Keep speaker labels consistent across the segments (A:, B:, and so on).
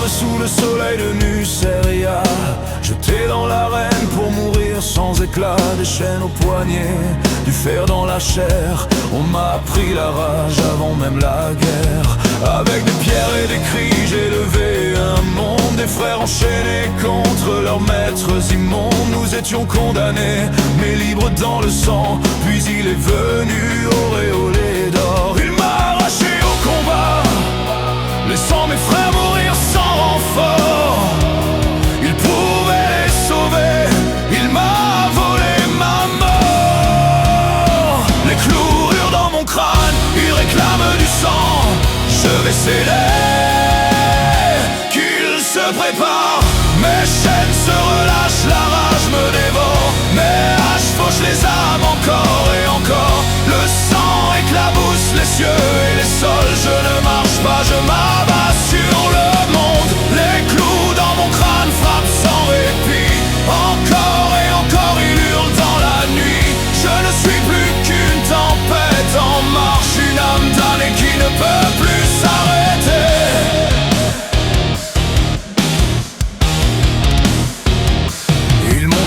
A: esclave sous le soleil de Nuceria, jeté dans l'arène pour mourir sans éclat. Des chaînes aux poignets, du fer dans la chair. On m'a appris la rage avant même la guerre. Avec des pierres et des cris, j'ai levé un monde. Des frères enchaînés contre leurs maîtres immondes. Nous étions condamnés, mais libres dans le sang. Puis il est venu auréolé d'or. Il m'a arraché au combat, laissant mes frères mourir sans renfort. Il pouvait les sauver, il m'a volé ma mort. Les cloues dans mon crâne, il réclame du sang. Je vais céder, qu'il se prépare. Mes chaînes se relâchent, la rage me dévore. Mes haches fauchent les âmes encore et encore. Le sang éclabousse les cieux et les sols. Je ne marche pas, je m'abats sur le monde. Les clous dans mon crâne frappent sans répit. Encore et encore il hurle dans la nuit. Je ne suis plus qu'une tempête en marche. Une âme damnée qui ne peut plus s'arrêter.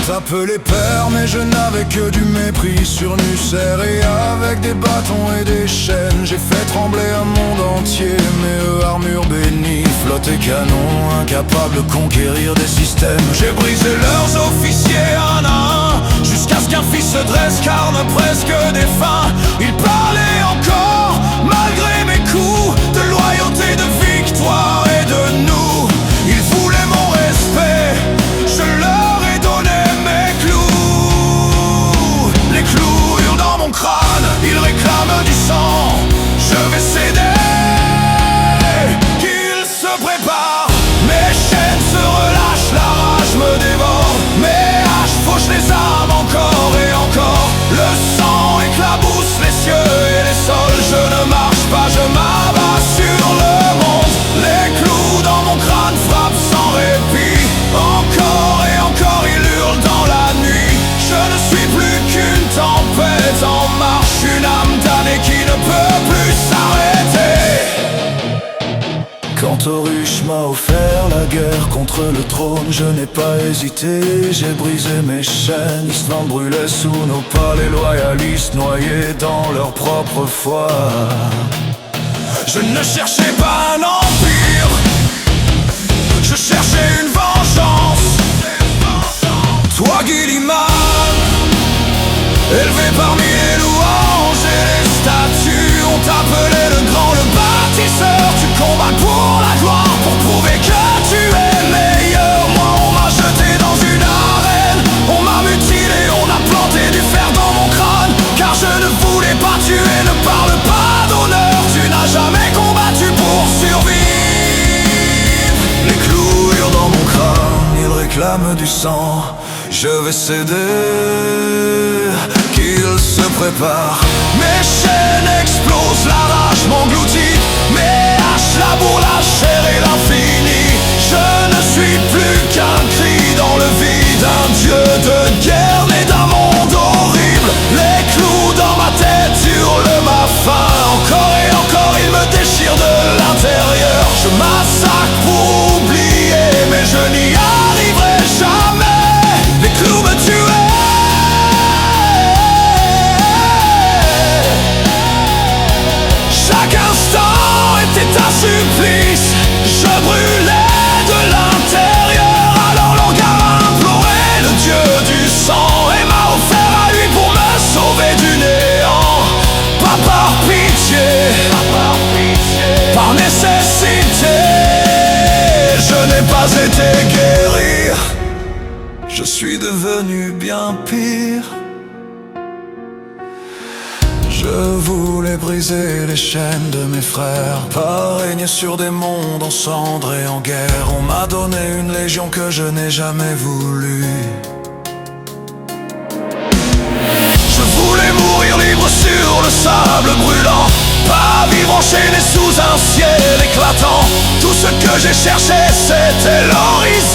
A: Appelé père, mais je n'avais que du mépris sur Nuceria. Avec des bâtons et des chaînes, j'ai fait trembler un monde entier. Mais eux, armure bénie, flotte et canon, incapables de conquérir des systèmes. J'ai brisé leurs officiers un à un, jusqu'à ce qu'un fils se dresse, carne presque défunt. Il parlait encore, malgré mes coups, de loyauté, de victoire et de nous. Il voulait mon respect, je leur ai donné mes clous. Les clous hurlent dans mon crâne, ils réclament du sang. Je vais céder, qu'ils se préparent. Mes chaînes se relâchent, la rage me dévore. Mes haches fauchent les âmes encore et encore. Le sang éclabousse les cieux et les sols. Je ne marche pas, je m'abats sur le monde. Les clous dans mon crâne frappent sans répit. Encore et encore il hurle dans la nuit. Je ne suis plus qu'une tempête en marche. Une âme damnée qui ne peut plus s'arrêter. Quand Horus m'a offert la guerre contre le trône, je n'ai pas hésité, j'ai brisé mes chaînes. L'Islande brûlait sous nos pas, les loyalistes noyés dans leur propre foi. Je ne cherchais pas un empire, je cherchais une vengeance. Toi Guilliman, élevé parmi les louanges et les statues, on t'appelait le grand, le bâtisseur. Tu combats pour la gloire, pour prouver que tu es meilleur. Moi on m'a jeté dans une arène, on m'a mutilé, on a planté du fer dans mon crâne. Car je ne voulais pas tuer, ne parle pas d'honneur. Tu n'as jamais combattu pour survivre. Les clous hurlent dans mon crâne, ils réclament du sang. Je vais céder, qu'ils se préparent. Mes chaînes explosent, la rage m'engloutit. Mes haches labourent la chair et l'infini. Je ne suis plus qu'un cri dans le vide, un dieu de guerre né d'un monde horrible. Les clous dans ma tête hurlent ma faim. Encore et encore ils me déchirent de l'intérieur. Je massacre pour oublier, mais je n'y arriverai jamais. Les clous me tuaient. Chaque instant était un supplice. Je brûlais de l'intérieur. Alors l'Angar a imploré le dieu du sang et m'a offert à lui pour me sauver du néant. Pas par pitié, par nécessité. Je n'ai pas été guéri. Je suis devenu bien pire. Je voulais briser les chaînes de mes frères, pas régner sur des mondes en cendres et en guerre. On m'a donné une légion que je n'ai jamais voulu. Je voulais mourir libre sur le sable brûlant, pas vivre enchaîné sous un ciel éclatant. Tout ce que j'ai cherché c'était l'horizon.